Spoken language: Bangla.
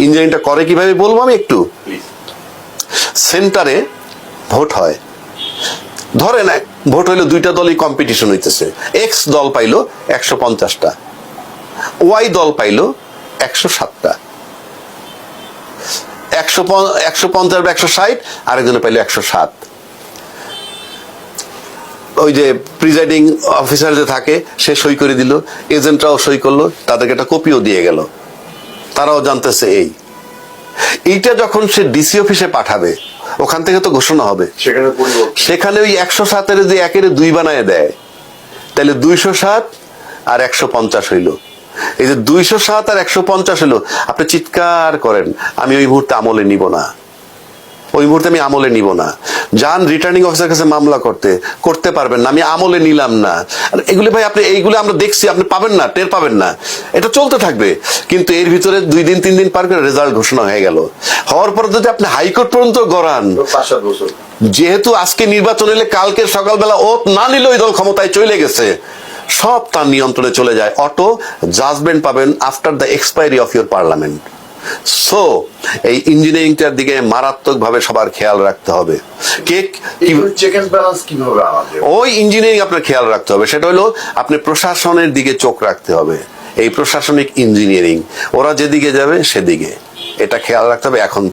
ইঞ্জিনিয়ারিংটা করে কিভাবে বলবো আমি একটু। সেন্টারে ভোট হয়, ধরে না ভোট হইলো, দুইটা দলই কম্পিটিশন হইতেছে। এক্স দল পাইলো 150টা, ওয়াই দল পাইলো 107টা, 150/160, আরেকজনে পাইলো 107। ওই যে প্রিজাইডিং অফিসার যে থাকে সে সই করে দিল, এজেন্টরাও সই করলো, তাদেরকে একটা কপিও দিয়ে গেল, তারাও জানতেছে এইটা যখন সে ডিসি অফিসে পাঠাবে, ওখান থেকে তো ঘোষণা হবে, সেখানে ওই 107-এর যে 1-2 বানায় দেয়, তাহলে 207 আর 150 হইলো। এই যে 207 আর 150 হলো, আপনি চিৎকার করেন আমি ওই মুহূর্তে আমলে নিব না, ওই মুহূর্তে আমি আমলে নিব না। যান রিটার্নিং অফিসার কাছে মামলা করতে পারবেন না, আমি আমলে নিলাম না। এগুলি ভাই আপনি এইগুলো আমরা দেখছি, আপনি পাবেন না, টের পাবেন না, এটা চলতে থাকবে। কিন্তু এর ভিতরে 2 দিন 3 দিন পার করে রেজাল্ট ঘোষণা হয়ে গেল, হওয়ার পর যদি আপনি হাইকোর্ট পর্যন্ত গড়ান, 5-7 বছর, যেহেতু আজকে নির্বাচন এলে কালকে সকালবেলা ওত না নিল ওই দল ক্ষমতায় চলে গেছে, সব তার নিয়ন্ত্রণে চলে যায়, অটো জাজমেন্ট পাবেন after the expiry of your parliament. So এই ইঞ্জিনিয়ারিংটার দিকে মারাত্মক ভাবে সবার খেয়াল রাখতে হবে। চেক এন্ড ব্যালেন্স কিভাবে আনাবে, ওই ইঞ্জিনিয়ারিং আপনার খেয়াল রাখতে হবে, সেটা হলো আপনি প্রশাসনের দিকে চোখ রাখতে হবে। এই প্রশাসনিক ইঞ্জিনিয়ারিং ওরা যেদিকে যাবে সেদিকে, এটা খেয়াল রাখতে হবে এখন।